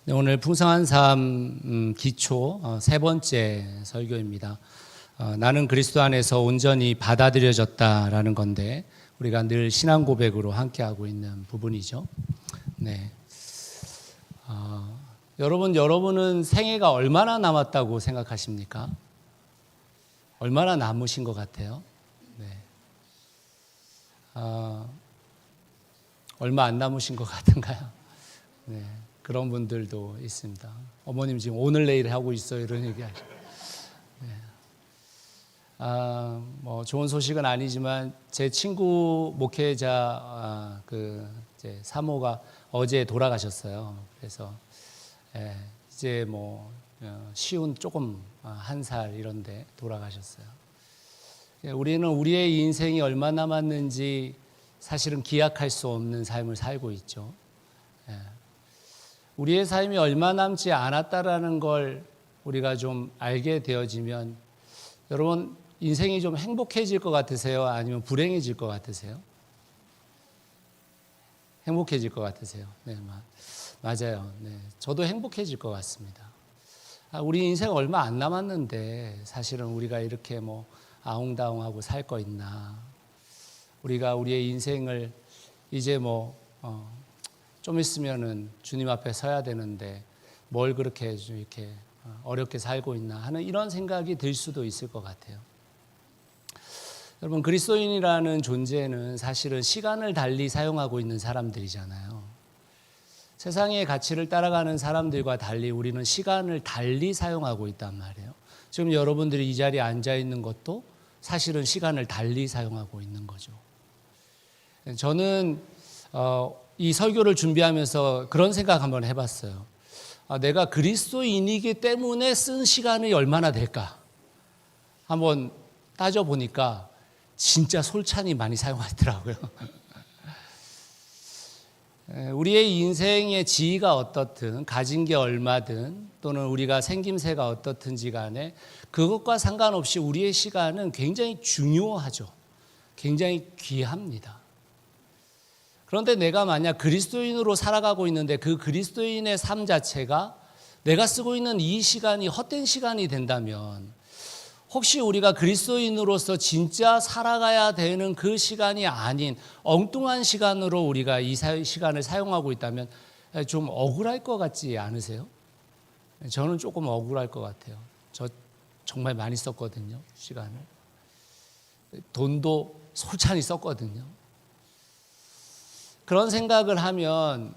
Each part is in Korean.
네, 오늘 풍성한 삶 기초 세 번째 설교입니다. 나는 그리스도 안에서 온전히 받아들여졌다라는 건데 우리가 늘 신앙 고백으로 함께하고 있는 부분이죠. 네. 여러분은 생애가 얼마나 남았다고 생각하십니까? 얼마나 남으신 것 같아요? 네. 얼마 안 남으신 것 같은가요? 네. 그런 분들도 있습니다. 어머님 지금 오늘 내일 하고 있어요 이런 얘기하죠. 네. 뭐 좋은 소식은 아니지만 제 친구 목회자 이제 사모가 어제 돌아가셨어요. 그래서 이제 뭐 쉬운 조금 1살 이런데 돌아가셨어요. 우리는 우리의 인생이 얼마 남았는지 사실은 기약할 수 없는 삶을 살고 있죠. 우리의 삶이 얼마 남지 않았다라는 걸 우리가 좀 알게 되어지면 여러분 인생이 좀 행복해질 것 같으세요? 아니면 불행해질 것 같으세요? 행복해질 것 같으세요? 네, 맞아요. 네, 저도 행복해질 것 같습니다. 우리 인생 얼마 안 남았는데 사실은 우리가 이렇게 뭐 아웅다웅하고 살 거 있나? 우리가 우리의 인생을 이제 좀 있으면은 주님 앞에 서야 되는데 뭘 그렇게 이렇게 어렵게 살고 있나 하는 이런 생각이 들 수도 있을 것 같아요. 여러분 그리스도인이라는 존재는 사실은 시간을 달리 사용하고 있는 사람들이잖아요. 세상의 가치를 따라가는 사람들과 달리 우리는 시간을 달리 사용하고 있단 말이에요. 지금 여러분들이 이 자리에 앉아 있는 것도 사실은 시간을 달리 사용하고 있는 거죠. 저는 이 설교를 준비하면서 그런 생각 한번 해봤어요. 내가 그리스도인이기 때문에 쓴 시간이 얼마나 될까? 한번 따져보니까 진짜 솔찬히 많이 사용하더라고요. 우리의 인생의 지위가 어떻든 가진 게 얼마든 또는 우리가 생김새가 어떻든지 간에 그것과 상관없이 우리의 시간은 굉장히 중요하죠. 굉장히 귀합니다. 그런데 내가 만약 그리스도인으로 살아가고 있는데 그 그리스도인의 삶 자체가 내가 쓰고 있는 이 시간이 헛된 시간이 된다면 혹시 우리가 그리스도인으로서 진짜 살아가야 되는 그 시간이 아닌 엉뚱한 시간으로 우리가 이 시간을 사용하고 있다면 좀 억울할 것 같지 않으세요? 저는 조금 억울할 것 같아요. 저 정말 많이 썼거든요, 시간을. 돈도 솔찬히 썼거든요. 그런 생각을 하면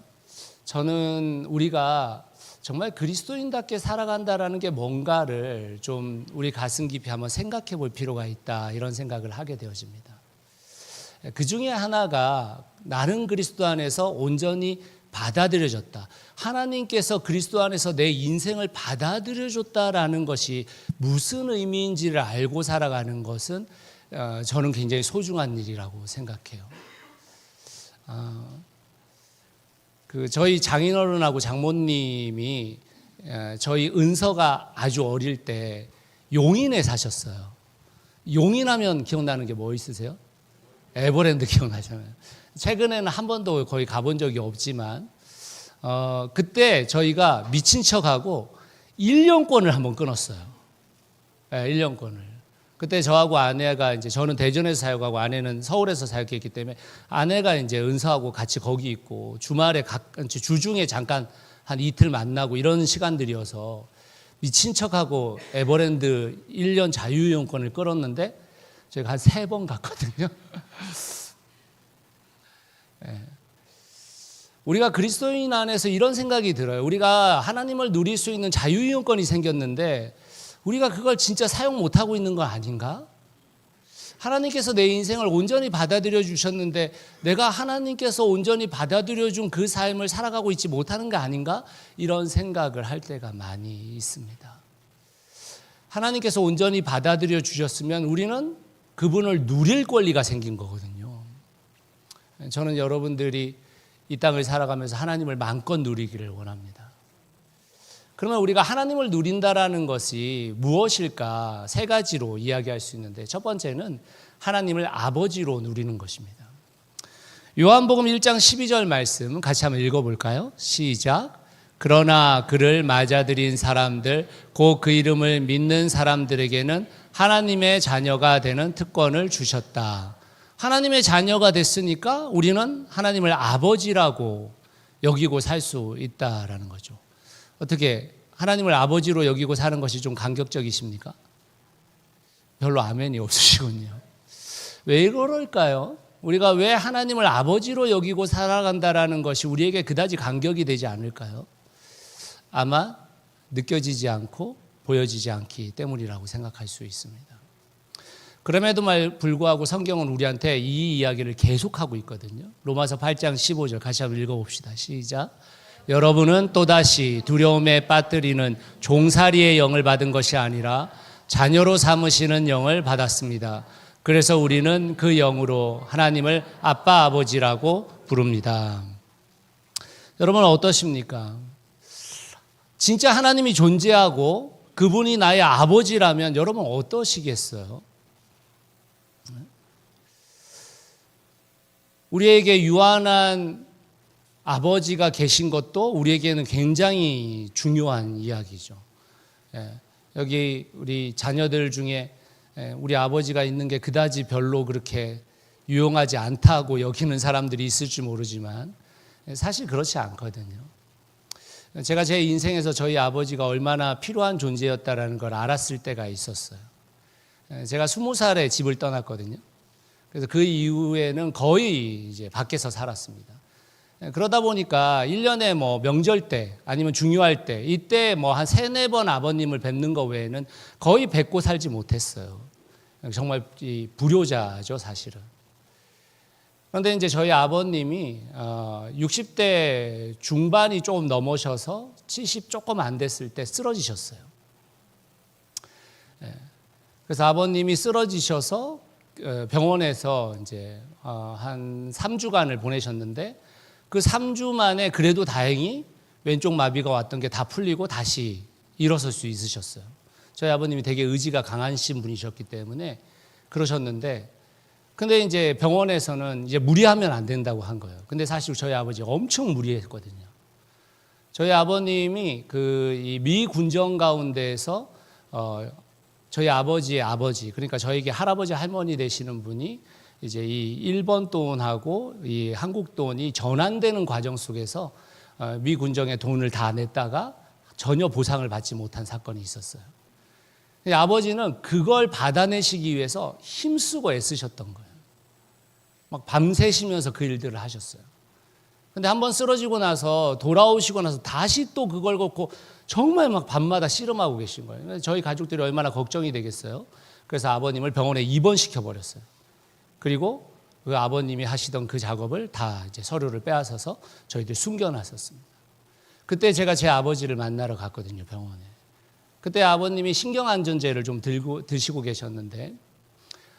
저는 우리가 정말 그리스도인답게 살아간다라는 게 뭔가를 좀 우리 가슴 깊이 한번 생각해 볼 필요가 있다 이런 생각을 하게 되어집니다. 그 중에 하나가 나는 그리스도 안에서 온전히 받아들여졌다. 하나님께서 그리스도 안에서 내 인생을 받아들여줬다라는 것이 무슨 의미인지를 알고 살아가는 것은 저는 굉장히 소중한 일이라고 생각해요. 저희 장인어른하고 장모님이 저희 은서가 아주 어릴 때 용인에 사셨어요. 용인하면 기억나는 게 뭐 있으세요? 에버랜드 기억나잖아요. 최근에는 한 번도 거의 가본 적이 없지만 그때 저희가 미친 척하고 1년권을 한번 끊었어요. 1년권을. 그때 저하고 아내가 이제 저는 대전에서 사역하고 아내는 서울에서 사역했기 때문에 아내가 이제 은서하고 같이 거기 있고 주말에 주중에 잠깐 한 이틀 만나고 이런 시간들이어서 미친 척하고 에버랜드 1년 자유이용권을 끌었는데 제가 한 3번 갔거든요. 네. 우리가 그리스도인 안에서 이런 생각이 들어요. 우리가 하나님을 누릴 수 있는 자유이용권이 생겼는데 우리가 그걸 진짜 사용 못하고 있는 거 아닌가? 하나님께서 내 인생을 온전히 받아들여 주셨는데 내가 하나님께서 온전히 받아들여 준 그 삶을 살아가고 있지 못하는 거 아닌가? 이런 생각을 할 때가 많이 있습니다. 하나님께서 온전히 받아들여 주셨으면 우리는 그분을 누릴 권리가 생긴 거거든요. 저는 여러분들이 이 땅을 살아가면서 하나님을 마음껏 누리기를 원합니다. 그러면 우리가 하나님을 누린다라는 것이 무엇일까? 3가지로 이야기할 수 있는데 첫 번째는 하나님을 아버지로 누리는 것입니다. 요한복음 1장 12절 말씀 같이 한번 읽어볼까요? 시작. 그러나 그를 맞아들인 사람들, 곧 그 이름을 믿는 사람들에게는 하나님의 자녀가 되는 특권을 주셨다. 하나님의 자녀가 됐으니까 우리는 하나님을 아버지라고 여기고 살 수 있다라는 거죠. 어떻게 하나님을 아버지로 여기고 사는 것이 좀 감격적이십니까? 별로 아멘이 없으시군요. 왜 그럴까요? 우리가 왜 하나님을 아버지로 여기고 살아간다라는 것이 우리에게 그다지 감격이 되지 않을까요? 아마 느껴지지 않고 보여지지 않기 때문이라고 생각할 수 있습니다. 그럼에도 불구하고 성경은 우리한테 이 이야기를 계속하고 있거든요. 로마서 8장 15절 같이 한번 읽어봅시다. 시작. 여러분은 또다시 두려움에 빠뜨리는 종살이의 영을 받은 것이 아니라 자녀로 삼으시는 영을 받았습니다. 그래서 우리는 그 영으로 하나님을 아빠 아버지라고 부릅니다. 여러분 어떠십니까? 진짜 하나님이 존재하고 그분이 나의 아버지라면 여러분 어떠시겠어요? 우리에게 유한한 아버지가 계신 것도 우리에게는 굉장히 중요한 이야기죠. 여기 우리 자녀들 중에 우리 아버지가 있는 게 그다지 별로 그렇게 유용하지 않다고 여기는 사람들이 있을지 모르지만 사실 그렇지 않거든요. 제가 제 인생에서 저희 아버지가 얼마나 필요한 존재였다라는 걸 알았을 때가 있었어요. 제가 20살에 집을 떠났거든요. 그래서 그 이후에는 거의 이제 밖에서 살았습니다. 그러다 보니까 1년에 뭐 명절 때 아니면 중요할 때 이때 뭐 한 3-4번 아버님을 뵙는 거 외에는 거의 뵙고 살지 못했어요. 정말 불효자죠, 사실은. 그런데 이제 저희 아버님이 60대 중반이 조금 넘으셔서 70 조금 안 됐을 때 쓰러지셨어요. 그래서 아버님이 쓰러지셔서 병원에서 이제 한 3주간을 보내셨는데 그 3주 만에 그래도 다행히 왼쪽 마비가 왔던 게 다 풀리고 다시 일어설 수 있으셨어요. 저희 아버님이 되게 의지가 강하신 분이셨기 때문에 그러셨는데 근데 이제 병원에서는 이제 무리하면 안 된다고 한 거예요. 근데 사실 저희 아버지 엄청 무리했거든요. 저희 아버님이 이 미 군정 가운데에서 저희 아버지의 아버지, 그러니까 저에게 할아버지 할머니 되시는 분이 이제 이 일본 돈하고 이 한국 돈이 전환되는 과정 속에서 미 군정에 돈을 다 냈다가 전혀 보상을 받지 못한 사건이 있었어요. 아버지는 그걸 받아내시기 위해서 힘쓰고 애쓰셨던 거예요. 막 밤새시면서 그 일들을 하셨어요. 근데 한번 쓰러지고 나서 돌아오시고 나서 다시 또 그걸 걷고 정말 막 밤마다 씨름하고 계신 거예요. 저희 가족들이 얼마나 걱정이 되겠어요. 그래서 아버님을 병원에 입원시켜 버렸어요. 그리고 그 아버님이 하시던 그 작업을 다 이제 서류를 빼앗아서 저희들 숨겨놨었습니다. 그때 제가 제 아버지를 만나러 갔거든요, 병원에. 그때 아버님이 신경안전제를 좀 드시고 계셨는데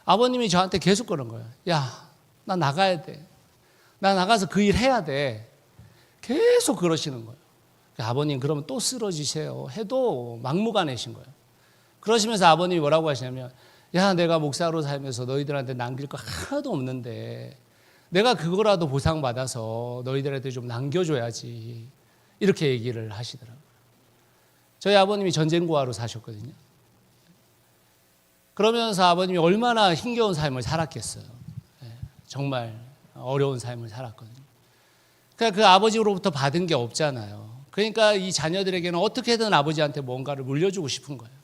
아버님이 저한테 계속 그런 거예요. 야, 나 나가야 돼. 나 나가서 그 일 해야 돼. 계속 그러시는 거예요. 아버님 그러면 또 쓰러지세요 해도 막무가내신 거예요. 그러시면서 아버님이 뭐라고 하시냐면 야, 내가 목사로 살면서 너희들한테 남길 거 하나도 없는데 내가 그거라도 보상받아서 너희들한테 좀 남겨줘야지. 이렇게 얘기를 하시더라고요. 저희 아버님이 전쟁고아로 사셨거든요. 그러면서 아버님이 얼마나 힘겨운 삶을 살았겠어요. 정말 어려운 삶을 살았거든요. 그러니까 그 아버지로부터 받은 게 없잖아요. 그러니까 이 자녀들에게는 어떻게든 아버지한테 뭔가를 물려주고 싶은 거예요.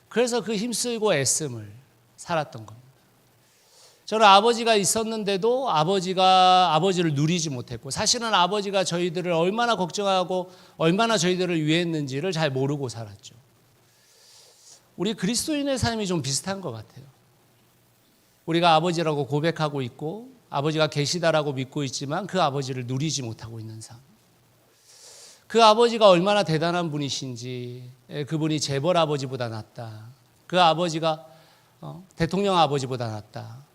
그래서 그 힘쓰고 애씀을 살았던 겁니다. 저는 아버지가 있었는데도 아버지를 누리지 못했고 사실은 아버지가 저희들을 얼마나 걱정하고 얼마나 저희들을 위했는지를 잘 모르고 살았죠. 우리 그리스도인의 삶이 좀 비슷한 것 같아요. 우리가 아버지라고 고백하고 있고 아버지가 계시다라고 믿고 있지만 그 아버지를 누리지 못하고 있는 삶. 그 아버지가 얼마나 대단한 분이신지 그분이 재벌 아버지보다 낫다. 그 아버지가 대통령 아버지보다 낫다.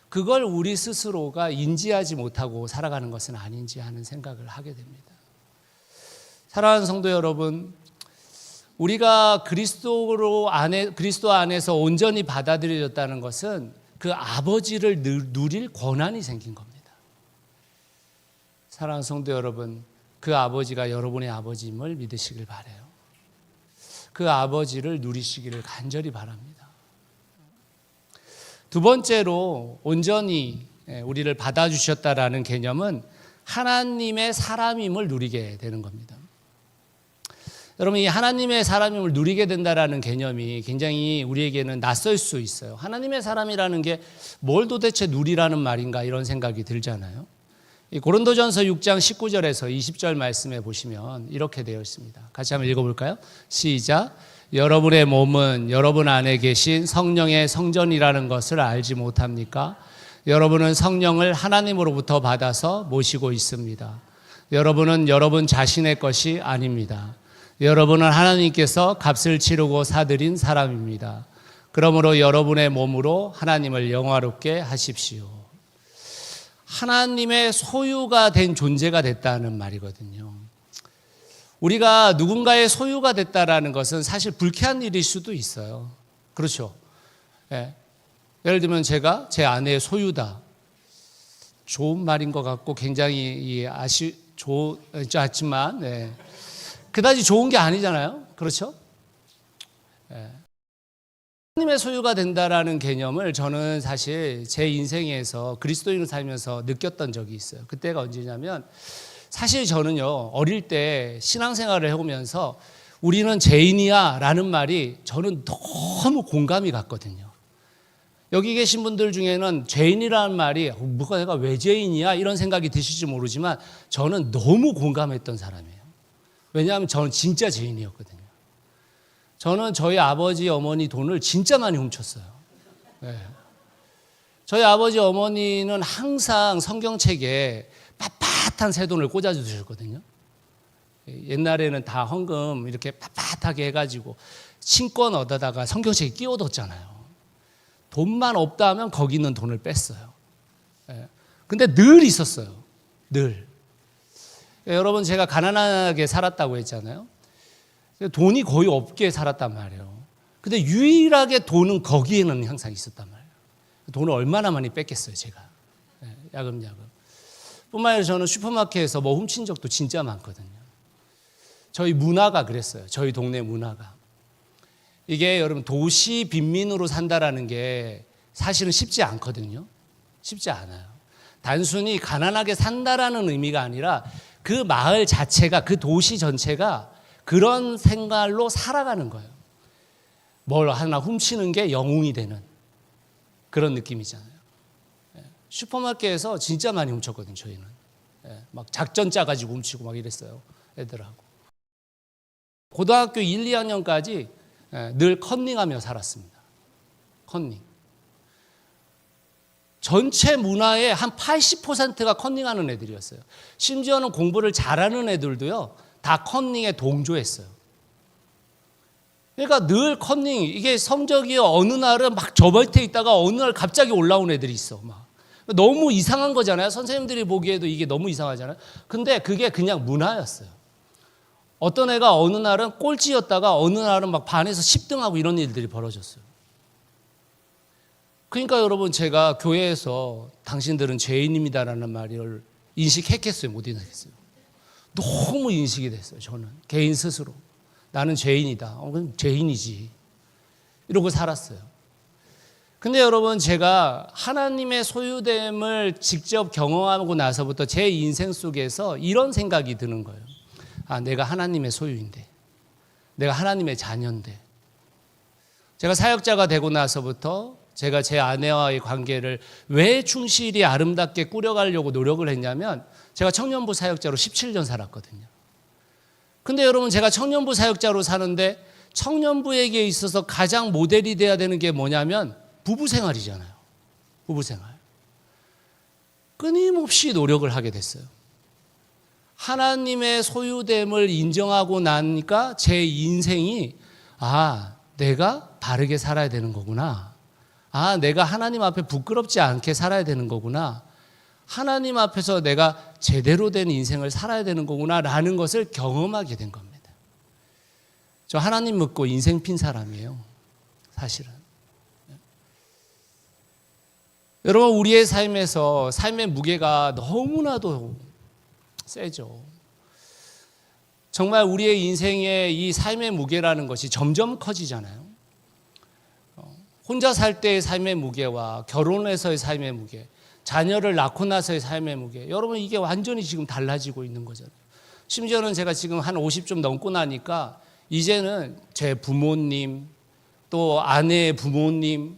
그걸 우리 스스로가 인지하지 못하고 살아가는 것은 아닌지 하는 생각을 하게 됩니다. 사랑하는 성도 여러분, 우리가 그리스도 안에서 온전히 받아들여졌다는 것은 그 아버지를 누릴 권한이 생긴 겁니다. 사랑하는 성도 여러분, 그 아버지가 여러분의 아버지임을 믿으시길 바라요. 그 아버지를 누리시기를 간절히 바랍니다. 두 번째로 온전히 우리를 받아주셨다라는 개념은 하나님의 사람임을 누리게 되는 겁니다. 여러분, 이 하나님의 사람임을 누리게 된다라는 개념이 굉장히 우리에게는 낯설 수 있어요. 하나님의 사람이라는 게 뭘 도대체 누리라는 말인가 이런 생각이 들잖아요. 이 고린도전서 6장 19절에서 20절 말씀에 보시면 이렇게 되어 있습니다. 같이 한번 읽어볼까요? 시작. 여러분의 몸은 여러분 안에 계신 성령의 성전이라는 것을 알지 못합니까? 여러분은 성령을 하나님으로부터 받아서 모시고 있습니다. 여러분은 여러분 자신의 것이 아닙니다. 여러분은 하나님께서 값을 치르고 사들인 사람입니다. 그러므로 여러분의 몸으로 하나님을 영화롭게 하십시오. 하나님의 소유가 된 존재가 됐다는 말이거든요. 우리가 누군가의 소유가 됐다라는 것은 사실 불쾌한 일일 수도 있어요. 그렇죠? 예. 예를 들면 제가 제 아내의 소유다. 좋은 말인 것 같고 굉장히 좋지만 네. 그다지 좋은 게 아니잖아요. 그렇죠? 예. 하나님의 소유가 된다라는 개념을 저는 사실 제 인생에서 그리스도인을 살면서 느꼈던 적이 있어요. 그때가 언제냐면 사실 저는요, 어릴 때 신앙생활을 해오면서 우리는 죄인이야 라는 말이 저는 너무 공감이 갔거든요. 여기 계신 분들 중에는 죄인이라는 말이 뭐가 내가 왜 죄인이야 이런 생각이 드실지 모르지만 저는 너무 공감했던 사람이에요. 왜냐하면 저는 진짜 죄인이었거든요. 저는 저희 아버지 어머니 돈을 진짜 많이 훔쳤어요. 네. 저희 아버지 어머니는 항상 성경책에 빳빳한 새 돈을 꽂아주셨거든요. 옛날에는 다 헌금 이렇게 빳빳하게 해가지고 친권 얻어다가 성경책에 끼워뒀잖아요. 돈만 없다 하면 거기 있는 돈을 뺐어요. 근데 늘 있었어요. 늘. 여러분, 제가 가난하게 살았다고 했잖아요. 돈이 거의 없게 살았단 말이에요. 근데 유일하게 돈은 거기에는 항상 있었단 말이에요. 돈을 얼마나 많이 뺐겠어요, 제가. 야금야금. 뿐만 아니라 저는 슈퍼마켓에서 뭐 훔친 적도 진짜 많거든요. 저희 문화가 그랬어요. 저희 동네 문화가. 이게 여러분 도시 빈민으로 산다라는 게 사실은 쉽지 않거든요. 쉽지 않아요. 단순히 가난하게 산다라는 의미가 아니라 그 마을 자체가, 그 도시 전체가 그런 생활로 살아가는 거예요. 뭘 하나 훔치는 게 영웅이 되는 그런 느낌이잖아요. 슈퍼마켓에서 진짜 많이 훔쳤거든요, 저희는. 막 작전 짜가지고 훔치고 막 이랬어요, 애들하고. 고등학교 1, 2학년까지 늘 컨닝하며 살았습니다. 컨닝. 전체 문화의 한 80%가 컨닝하는 애들이었어요. 심지어는 공부를 잘하는 애들도요, 다 컨닝에 동조했어요. 그러니까 늘 컨닝, 이게 성적이 어느 날은 막 저벌테 있다가 어느 날 갑자기 올라온 애들이 있어. 막. 너무 이상한 거잖아요. 선생님들이 보기에도 이게 너무 이상하잖아요. 근데 그게 그냥 문화였어요. 어떤 애가 어느 날은 꼴찌였다가 어느 날은 막 반에서 10등하고 이런 일들이 벌어졌어요. 그러니까 여러분, 제가 교회에서 당신들은 죄인입니다라는 말을 인식했겠어요? 못 인식했어요? 너무 인식이 됐어요. 저는 개인 스스로 나는 죄인이다. 그럼 죄인이지. 이러고 살았어요. 근데 여러분, 제가 하나님의 소유됨을 직접 경험하고 나서부터 제 인생 속에서 이런 생각이 드는 거예요. 아, 내가 하나님의 소유인데, 내가 하나님의 자녀인데. 제가 사역자가 되고 나서부터 제가 제 아내와의 관계를 왜 충실히 아름답게 꾸려가려고 노력을 했냐면, 제가 청년부 사역자로 17년 살았거든요. 근데 여러분, 제가 청년부 사역자로 사는데 청년부에게 있어서 가장 모델이 돼야 되는 게 뭐냐면 부부 생활이잖아요. 부부 생활. 끊임없이 노력을 하게 됐어요. 하나님의 소유됨을 인정하고 나니까 제 인생이, 아, 내가 바르게 살아야 되는 거구나. 아, 내가 하나님 앞에 부끄럽지 않게 살아야 되는 거구나. 하나님 앞에서 내가 제대로 된 인생을 살아야 되는 거구나 라는 것을 경험하게 된 겁니다. 저 하나님 믿고 인생 핀 사람이에요, 사실은. 여러분, 우리의 삶에서 삶의 무게가 너무나도 세죠. 정말 우리의 인생의 이 삶의 무게라는 것이 점점 커지잖아요. 혼자 살 때의 삶의 무게와 결혼해서의 삶의 무게, 자녀를 낳고 나서의 삶의 무게, 여러분 이게 완전히 지금 달라지고 있는 거잖아요. 심지어는 제가 지금 한 50 좀 넘고 나니까 이제는 제 부모님, 또 아내의 부모님,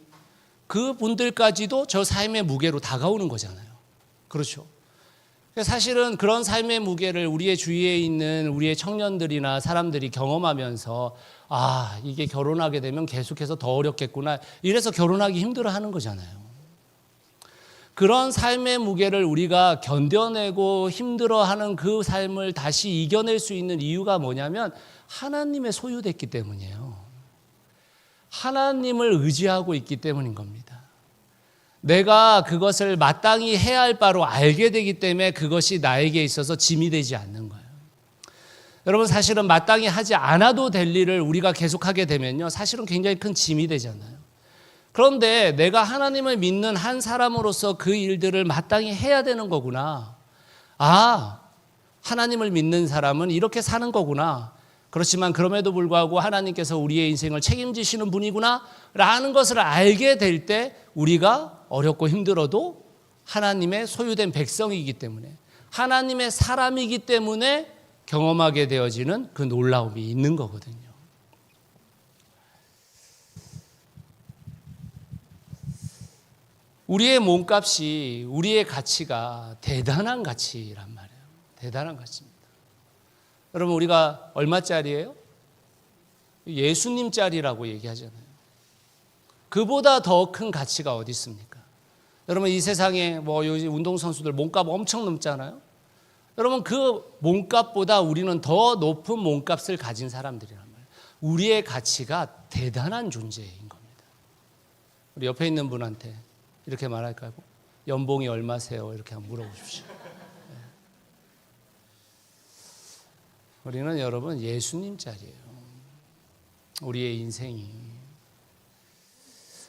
그분들까지도 저 삶의 무게로 다가오는 거잖아요. 그렇죠. 사실은 그런 삶의 무게를 우리의 주위에 있는 우리의 청년들이나 사람들이 경험하면서 아, 이게 결혼하게 되면 계속해서 더 어렵겠구나. 이래서 결혼하기 힘들어하는 거잖아요. 그런 삶의 무게를 우리가 견뎌내고 힘들어하는 그 삶을 다시 이겨낼 수 있는 이유가 뭐냐면 하나님의 소유됐기 때문이에요. 하나님을 의지하고 있기 때문인 겁니다. 내가 그것을 마땅히 해야 할 바로 알게 되기 때문에 그것이 나에게 있어서 짐이 되지 않는 거예요. 여러분 사실은 마땅히 하지 않아도 될 일을 우리가 계속하게 되면요, 사실은 굉장히 큰 짐이 되잖아요. 그런데 내가 하나님을 믿는 한 사람으로서 그 일들을 마땅히 해야 되는 거구나. 아, 하나님을 믿는 사람은 이렇게 사는 거구나. 그렇지만 그럼에도 불구하고 하나님께서 우리의 인생을 책임지시는 분이구나 라는 것을 알게 될 때 우리가 어렵고 힘들어도 하나님의 소유된 백성이기 때문에, 하나님의 사람이기 때문에 경험하게 되어지는 그 놀라움이 있는 거거든요. 우리의 몸값이, 우리의 가치가 대단한 가치란 말이에요. 대단한 가치입니다. 여러분 우리가 얼마짜리예요? 예수님짜리라고 얘기하잖아요. 그보다 더 큰 가치가 어디 있습니까? 여러분 이 세상에 뭐 요즘 운동선수들 몸값 엄청 넘잖아요. 여러분 그 몸값보다 우리는 더 높은 몸값을 가진 사람들이란 말이에요. 우리의 가치가 대단한 존재인 겁니다. 우리 옆에 있는 분한테 이렇게 말할까요? 연봉이 얼마세요? 이렇게 한번 물어보십시오. 우리는 여러분 예수님짜리예요. 우리의 인생이.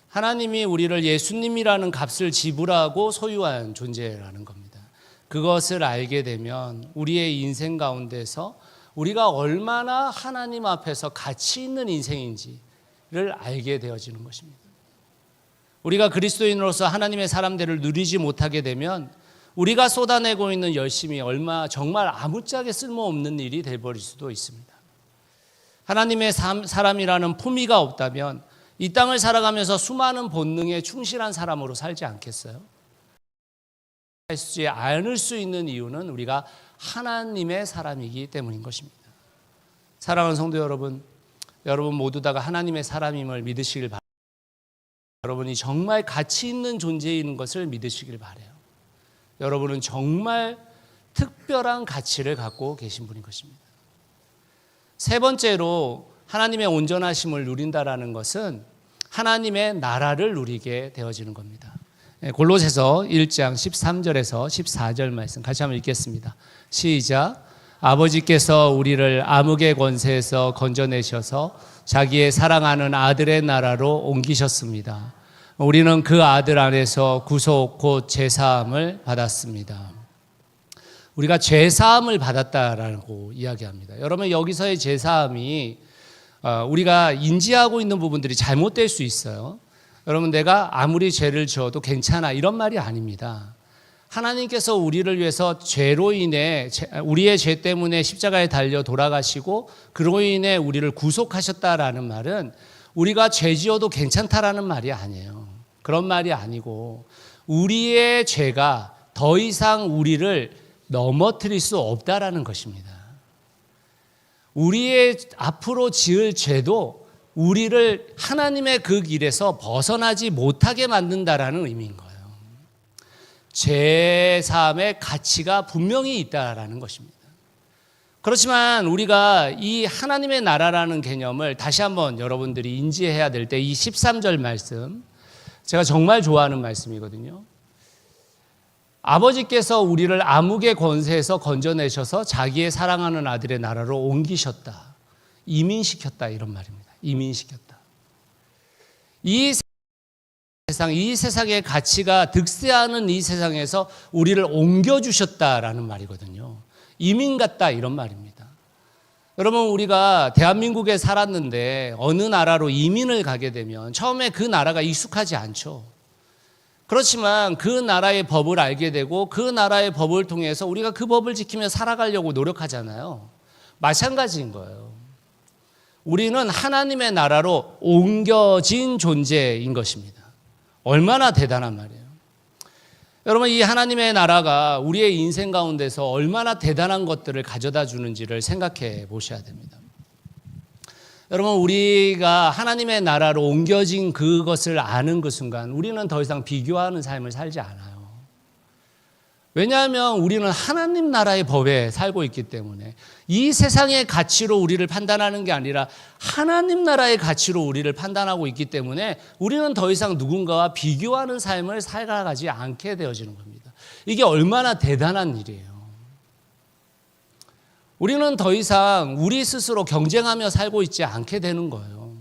하나님이 우리를 예수님이라는 값을 지불하고 소유한 존재라는 겁니다. 그것을 알게 되면 우리의 인생 가운데서 우리가 얼마나 하나님 앞에서 가치 있는 인생인지를 알게 되어지는 것입니다. 우리가 그리스도인으로서 하나님의 사람들을 누리지 못하게 되면 우리가 쏟아내고 있는 열심이 정말 아무짝에 쓸모없는 일이 돼버릴 수도 있습니다. 하나님의 사람이라는 품위가 없다면 이 땅을 살아가면서 수많은 본능에 충실한 사람으로 살지 않겠어요? 살지 않을 수 있는 이유는 우리가 하나님의 사람이기 때문인 것입니다. 사랑하는 성도 여러분, 여러분 모두 다가 하나님의 사람임을 믿으시길 바랍니다. 여러분이 정말 가치 있는 존재인 것을 믿으시길 바라요. 여러분은 정말 특별한 가치를 갖고 계신 분인 것입니다. 세 번째로 하나님의 온전하심을 누린다라는 것은 하나님의 나라를 누리게 되어지는 겁니다. 골로새서 1장 13절에서 14절 말씀 같이 한번 읽겠습니다. 시작. 아버지께서 우리를 암흑의 권세에서 건져내셔서 자기의 사랑하는 아들의 나라로 옮기셨습니다. 우리는 그 아들 안에서 구속 곧 죄사함을 받았습니다. 우리가 죄사함을 받았다라고 이야기합니다. 여러분 여기서의 죄사함이 우리가 인지하고 있는 부분들이 잘못될 수 있어요. 여러분 내가 아무리 죄를 지어도 괜찮아 이런 말이 아닙니다. 하나님께서 우리를 위해서 죄로 인해 우리의 죄 때문에 십자가에 달려 돌아가시고 그로 인해 우리를 구속하셨다라는 말은 우리가 죄 지어도 괜찮다라는 말이 아니에요. 그런 말이 아니고 우리의 죄가 더 이상 우리를 넘어뜨릴 수 없다라는 것입니다. 우리의 앞으로 지을 죄도 우리를 하나님의 그 길에서 벗어나지 못하게 만든다라는 의미인 거예요. 죄 사함의 가치가 분명히 있다라는 것입니다. 그렇지만 우리가 이 하나님의 나라라는 개념을 다시 한번 여러분들이 인지해야 될 때 이 13절 말씀, 제가 정말 좋아하는 말씀이거든요. 아버지께서 우리를 암흑의 권세에서 건져내셔서 자기의 사랑하는 아들의 나라로 옮기셨다. 이민시켰다 이런 말입니다. 이민시켰다. 이 세상의 가치가 득세하는 이 세상에서 우리를 옮겨주셨다라는 말이거든요. 이민 같다 이런 말입니다. 여러분, 우리가 대한민국에 살았는데 어느 나라로 이민을 가게 되면 처음에 그 나라가 익숙하지 않죠. 그렇지만 그 나라의 법을 알게 되고 그 나라의 법을 통해서 우리가 그 법을 지키며 살아가려고 노력하잖아요. 마찬가지인 거예요. 우리는 하나님의 나라로 옮겨진 존재인 것입니다. 얼마나 대단한 말이에요. 여러분, 이 하나님의 나라가 우리의 인생 가운데서 얼마나 대단한 것들을 가져다 주는지를 생각해 보셔야 됩니다. 여러분, 우리가 하나님의 나라로 옮겨진 그것을 아는 그 순간 우리는 더 이상 비교하는 삶을 살지 않아요. 왜냐하면 우리는 하나님 나라의 법에 살고 있기 때문에 이 세상의 가치로 우리를 판단하는 게 아니라 하나님 나라의 가치로 우리를 판단하고 있기 때문에 우리는 더 이상 누군가와 비교하는 삶을 살아가지 않게 되어지는 겁니다. 이게 얼마나 대단한 일이에요. 우리는 더 이상 우리 스스로 경쟁하며 살고 있지 않게 되는 거예요.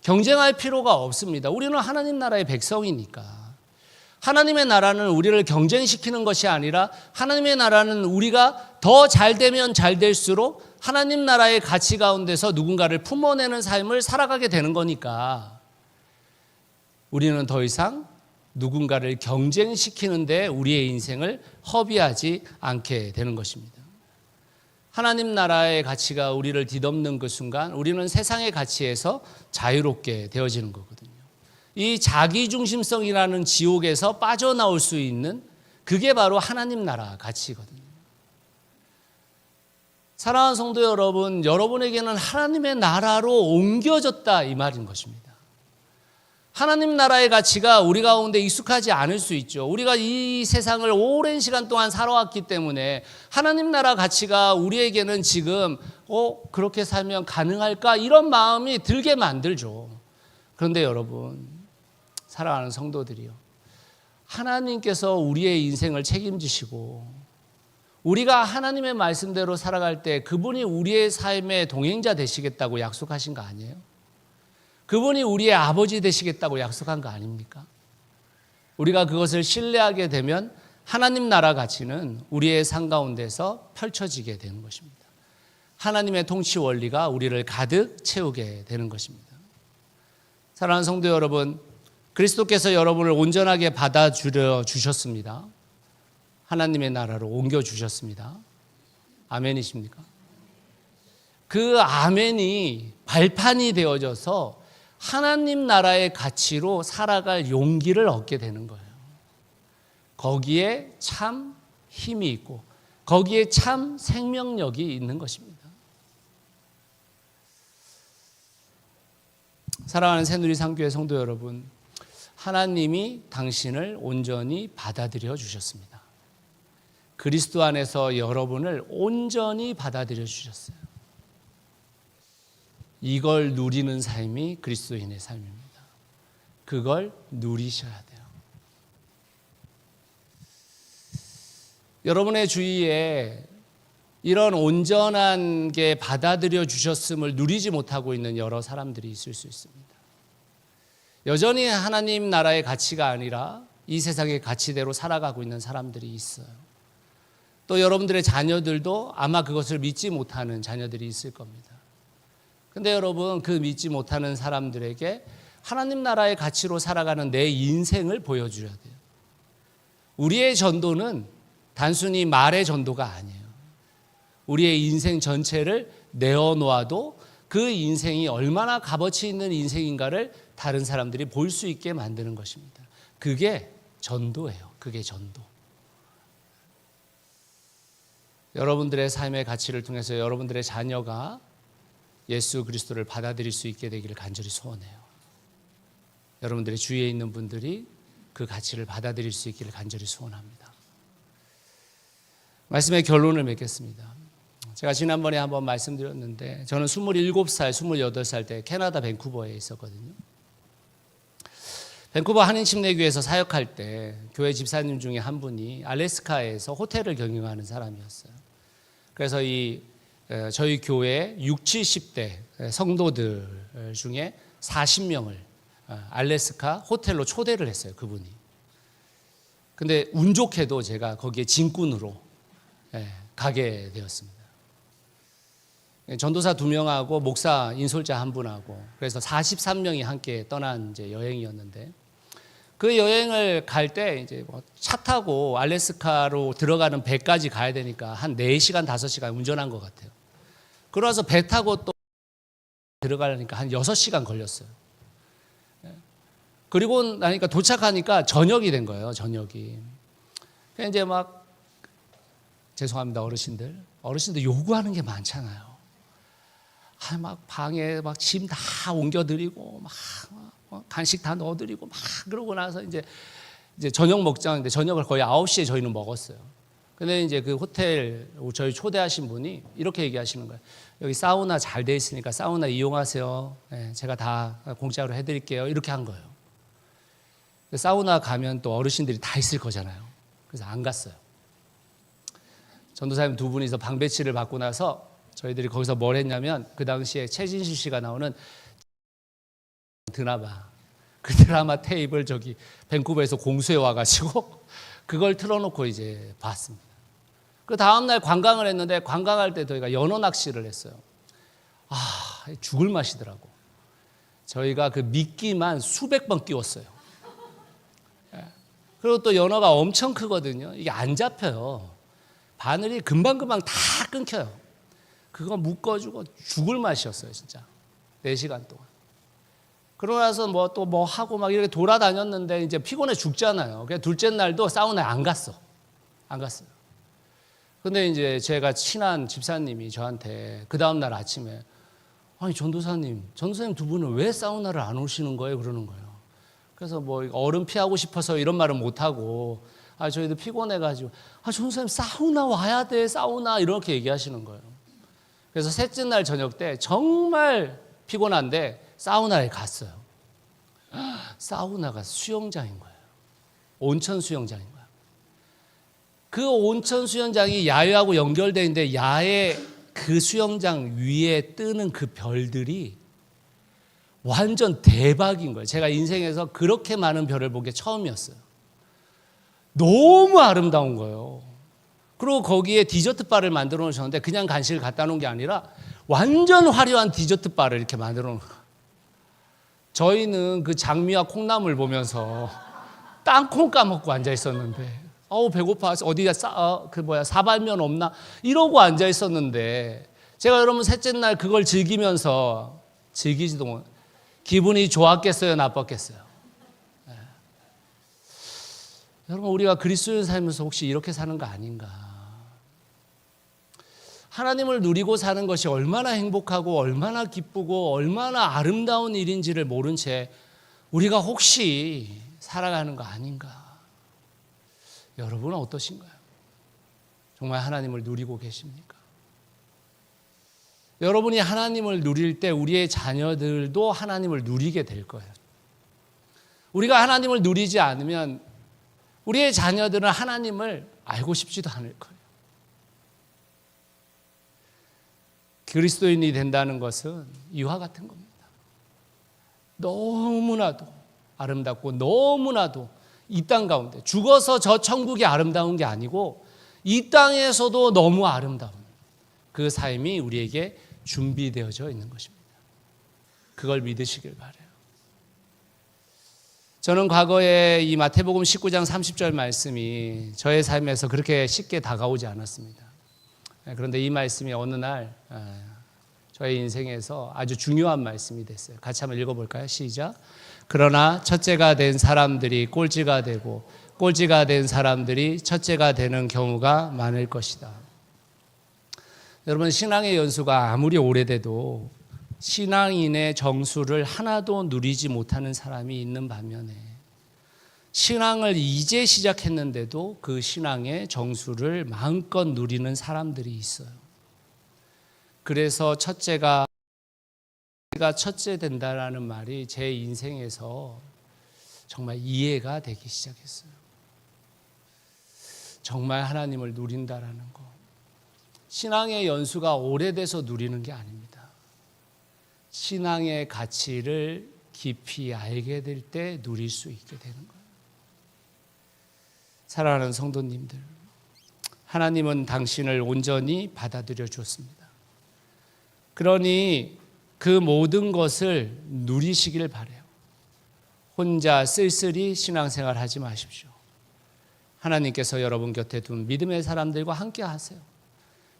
경쟁할 필요가 없습니다. 우리는 하나님 나라의 백성이니까. 하나님의 나라는 우리를 경쟁시키는 것이 아니라 하나님의 나라는 우리가 더 잘 되면 잘 될수록 하나님 나라의 가치 가운데서 누군가를 품어내는 삶을 살아가게 되는 거니까 우리는 더 이상 누군가를 경쟁시키는데 우리의 인생을 허비하지 않게 되는 것입니다. 하나님 나라의 가치가 우리를 뒤덮는 그 순간 우리는 세상의 가치에서 자유롭게 되어지는 거거든요. 이 자기중심성이라는 지옥에서 빠져나올 수 있는 그게 바로 하나님 나라 가치거든요. 사랑하는 성도 여러분, 여러분에게는 하나님의 나라로 옮겨졌다 이 말인 것입니다. 하나님 나라의 가치가 우리 가운데 익숙하지 않을 수 있죠. 우리가 이 세상을 오랜 시간 동안 살아왔기 때문에 하나님 나라 가치가 우리에게는 지금 그렇게 살면 가능할까? 이런 마음이 들게 만들죠. 그런데 여러분, 사랑하는 성도들이요, 하나님께서 우리의 인생을 책임지시고 우리가 하나님의 말씀대로 살아갈 때 그분이 우리의 삶의 동행자 되시겠다고 약속하신 거 아니에요? 그분이 우리의 아버지 되시겠다고 약속한 거 아닙니까? 우리가 그것을 신뢰하게 되면 하나님 나라 가치는 우리의 삶 가운데서 펼쳐지게 되는 것입니다. 하나님의 통치 원리가 우리를 가득 채우게 되는 것입니다. 사랑하는 성도 여러분, 그리스도께서 여러분을 온전하게 받아주려 주셨습니다. 하나님의 나라로 옮겨주셨습니다. 아멘이십니까? 그 아멘이 발판이 되어져서 하나님 나라의 가치로 살아갈 용기를 얻게 되는 거예요. 거기에 참 힘이 있고 거기에 참 생명력이 있는 것입니다. 사랑하는 새누리상교회 성도 여러분, 하나님이 당신을 온전히 받아들여 주셨습니다. 그리스도 안에서 여러분을 온전히 받아들여 주셨어요. 이걸 누리는 삶이 그리스도인의 삶입니다. 그걸 누리셔야 돼요. 여러분의 주위에 이런 온전한 게 받아들여 주셨음을 누리지 못하고 있는 여러 사람들이 있을 수 있습니다. 여전히 하나님 나라의 가치가 아니라 이 세상의 가치대로 살아가고 있는 사람들이 있어요. 또 여러분들의 자녀들도 아마 그것을 믿지 못하는 자녀들이 있을 겁니다. 근데 여러분, 그 믿지 못하는 사람들에게 하나님 나라의 가치로 살아가는 내 인생을 보여줘야 돼요. 우리의 전도는 단순히 말의 전도가 아니에요. 우리의 인생 전체를 내어놓아도 그 인생이 얼마나 값어치 있는 인생인가를 다른 사람들이 볼 수 있게 만드는 것입니다. 그게 전도예요. 그게 전도. 여러분들의 삶의 가치를 통해서 여러분들의 자녀가 예수 그리스도를 받아들일 수 있게 되기를 간절히 소원해요. 여러분들의 주위에 있는 분들이 그 가치를 받아들일 수 있기를 간절히 소원합니다. 말씀의 결론을 맺겠습니다. 제가 지난번에 한번 말씀드렸는데 저는 27살, 28살 때 캐나다 밴쿠버에 있었거든요. 밴쿠버 한인침례교회에서 사역할 때 교회 집사님 중에 한 분이 알래스카에서 호텔을 경영하는 사람이었어요. 그래서 저희 교회 60, 70대 성도들 중에 40명을 알래스카 호텔로 초대를 했어요, 그분이. 근데 운 좋게도 제가 거기에 짐꾼으로 가게 되었습니다. 전도사 2명하고 목사 인솔자 1분하고 그래서 43명이 함께 떠난 이제 여행이었는데, 그 여행을 갈 때 이제 뭐 차 타고 알래스카로 들어가는 배까지 가야 되니까 한 4시간 5시간 운전한 것 같아요. 그러고서 배 타고 또 들어가려니까 한 6시간 걸렸어요. 그리고 나니까 도착하니까 저녁이 된 거예요. 저녁이. 그냥 이제 막, 죄송합니다 어르신들 요구하는 게 많잖아요. 막 방에 막 짐 다 옮겨드리고 막 간식 다 넣어드리고 막 그러고 나서 이제 저녁 먹자는데 저녁을 거의 9시에 저희는 먹었어요. 근데 이제 그 호텔 저희 초대하신 분이 이렇게 얘기하시는 거예요. 여기 사우나 잘 돼 있으니까 사우나 이용하세요. 네, 제가 다 공짜로 해드릴게요. 이렇게 한 거예요. 사우나 가면 또 어르신들이 다 있을 거잖아요. 그래서 안 갔어요. 전도사님 2분이서 방 배치를 받고 나서 저희들이 거기서 뭘 했냐면, 그 당시에 최진실 씨가 나오는 드라마, 그 드라마 테이블 저기 밴쿠버에서 공수해 와가지고 그걸 틀어놓고 이제 봤습니다. 그 다음날 관광을 했는데, 관광할 때 저희가 연어 낚시를 했어요. 죽을 맛이더라고. 저희가 그 미끼만 수백 번 끼웠어요. 그리고 또 연어가 엄청 크거든요. 이게 안 잡혀요. 바늘이 금방금방 다 끊겨요. 그거 묶어주고 죽을 맛이었어요, 진짜. 4시간 동안. 그러고 나서 뭐 하고 막 이렇게 돌아다녔는데 이제 피곤해 죽잖아요. 그래서 둘째 날도 사우나에 안 갔어요. 근데 이제 제가 친한 집사님이 저한테 그 다음날 아침에, 아니 전도사님 2분은 왜 사우나를 안 오시는 거예요? 그러는 거예요. 그래서 뭐 얼음 피하고 싶어서 이런 말은 못하고, 저희도 피곤해가지고, 전도사님 사우나 와야 돼, 사우나, 이렇게 얘기하시는 거예요. 그래서 셋째 날 저녁 때 정말 피곤한데 사우나에 갔어요. 사우나가 수영장인 거예요. 온천 수영장인 거예요. 그 온천 수영장이 야외하고 연결되어 있는데, 야외 그 수영장 위에 뜨는 그 별들이 완전 대박인 거예요. 제가 인생에서 그렇게 많은 별을 본 게 처음이었어요. 너무 아름다운 거예요. 그리고 거기에 디저트 바를 만들어 놓으셨는데, 그냥 간식을 갖다 놓은 게 아니라 완전 화려한 디저트 바를 이렇게 만들어 놓은 거예요. 저희는 그 장미와 콩나물 보면서 땅콩 까먹고 앉아 있었는데, 배고파, 어디가 사발면 없나 이러고 앉아 있었는데, 제가 여러분 셋째 날 그걸 즐기지도 못, 기분이 좋았겠어요, 나빴겠어요? 네. 여러분, 우리가 그리스도인 살면서 혹시 이렇게 사는 거 아닌가? 하나님을 누리고 사는 것이 얼마나 행복하고 얼마나 기쁘고 얼마나 아름다운 일인지를 모른 채 우리가 혹시 살아가는 거 아닌가? 여러분은 어떠신가요? 정말 하나님을 누리고 계십니까? 여러분이 하나님을 누릴 때 우리의 자녀들도 하나님을 누리게 될 거예요. 우리가 하나님을 누리지 않으면 우리의 자녀들은 하나님을 알고 싶지도 않을 거예요. 그리스도인이 된다는 것은 이와 같은 겁니다. 너무나도 아름답고 너무나도 이 땅 가운데 죽어서 저 천국이 아름다운 게 아니고 이 땅에서도 너무 아름다운 그 삶이 우리에게 준비되어져 있는 것입니다. 그걸 믿으시길 바라요. 저는 과거에 이 마태복음 19장 30절 말씀이 저의 삶에서 그렇게 쉽게 다가오지 않았습니다. 그런데 이 말씀이 어느 날 저의 인생에서 아주 중요한 말씀이 됐어요. 같이 한번 읽어볼까요? 시작. 그러나 첫째가 된 사람들이 꼴찌가 되고 꼴찌가 된 사람들이 첫째가 되는 경우가 많을 것이다. 여러분, 신앙의 연수가 아무리 오래돼도 신앙인의 정수를 하나도 누리지 못하는 사람이 있는 반면에, 신앙을 이제 시작했는데도 그 신앙의 정수를 마음껏 누리는 사람들이 있어요. 그래서 첫째가 첫째 된다라는 말이 제 인생에서 정말 이해가 되기 시작했어요. 정말 하나님을 누린다라는 거. 신앙의 연수가 오래돼서 누리는 게 아닙니다. 신앙의 가치를 깊이 알게 될 때 누릴 수 있게 되는 거예요. 사랑하는 성도님들, 하나님은 당신을 온전히 받아들여 주었습니다. 그러니 그 모든 것을 누리시길 바라요. 혼자 쓸쓸히 신앙생활 하지 마십시오. 하나님께서 여러분 곁에 둔 믿음의 사람들과 함께 하세요.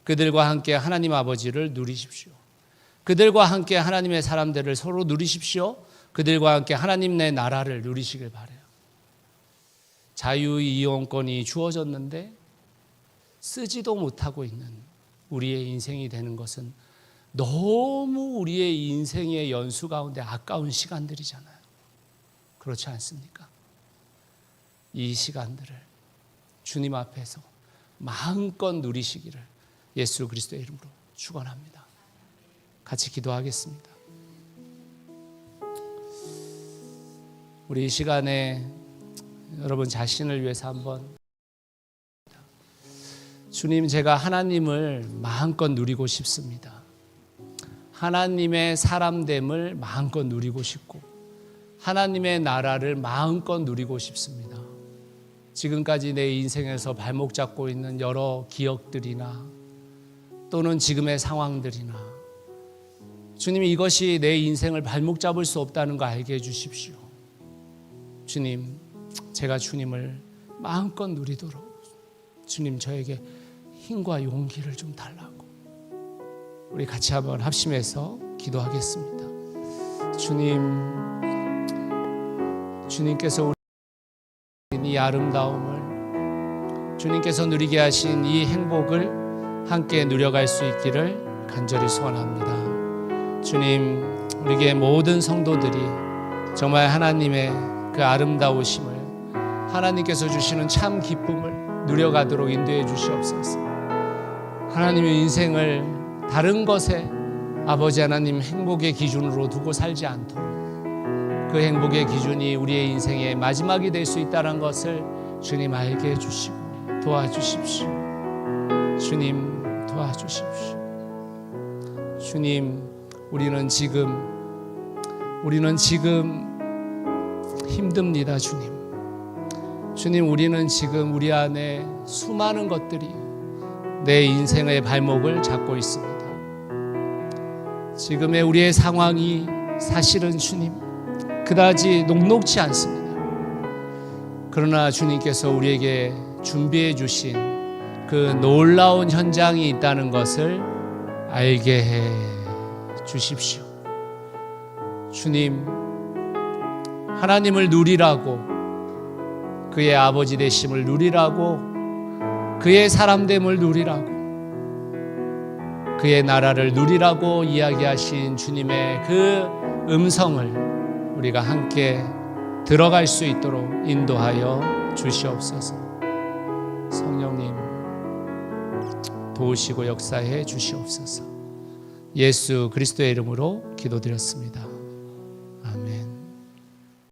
그들과 함께 하나님 아버지를 누리십시오. 그들과 함께 하나님의 사람들을 서로 누리십시오. 그들과 함께 하나님 내 나라를 누리시길 바라요. 자유이용권이 주어졌는데 쓰지도 못하고 있는 우리의 인생이 되는 것은 너무 우리의 인생의 연수 가운데 아까운 시간들이잖아요. 그렇지 않습니까? 이 시간들을 주님 앞에서 마음껏 누리시기를 예수 그리스도의 이름으로 축원합니다. 같이 기도하겠습니다. 우리 이 시간에 여러분 자신을 위해서 한번 주님, 제가 하나님을 마음껏 누리고 싶습니다. 하나님의 사람됨을 마음껏 누리고 싶고 하나님의 나라를 마음껏 누리고 싶습니다. 지금까지 내 인생에서 발목 잡고 있는 여러 기억들이나 또는 지금의 상황들이나 주님, 이것이 내 인생을 발목 잡을 수 없다는 거 알게 해주십시오. 주님, 제가 주님을 마음껏 누리도록 주님 저에게 힘과 용기를 좀 달라고 우리 같이 한번 합심해서 기도하겠습니다. 주님께서 우리 이 아름다움을 주님께서 누리게 하신 이 행복을 함께 누려갈 수 있기를 간절히 소원합니다. 주님, 우리에게 모든 성도들이 정말 하나님의 그 아름다우심을 하나님께서 주시는 참 기쁨을 누려가도록 인도해 주시옵소서. 하나님의 인생을 다른 것에 아버지 하나님 행복의 기준으로 두고 살지 않도록 그 행복의 기준이 우리의 인생의 마지막이 될 수 있다는 것을 주님 알게 해주시고 도와주십시오. 주님 도와주십시오. 주님, 우리는 지금 힘듭니다. 주님, 우리는 지금 우리 안에 수많은 것들이 내 인생의 발목을 잡고 있습니다. 지금의 우리의 상황이 사실은 주님 그다지 녹록지 않습니다. 그러나 주님께서 우리에게 준비해 주신 그 놀라운 현장이 있다는 것을 알게 해 주십시오. 주님, 하나님을 누리라고, 그의 아버지 되심을 누리라고, 그의 사람됨을 누리라고, 그의 나라를 누리라고 이야기하신 주님의 그 음성을 우리가 함께 들어갈 수 있도록 인도하여 주시옵소서. 성령님 도우시고 역사해 주시옵소서. 예수 그리스도의 이름으로 기도드렸습니다.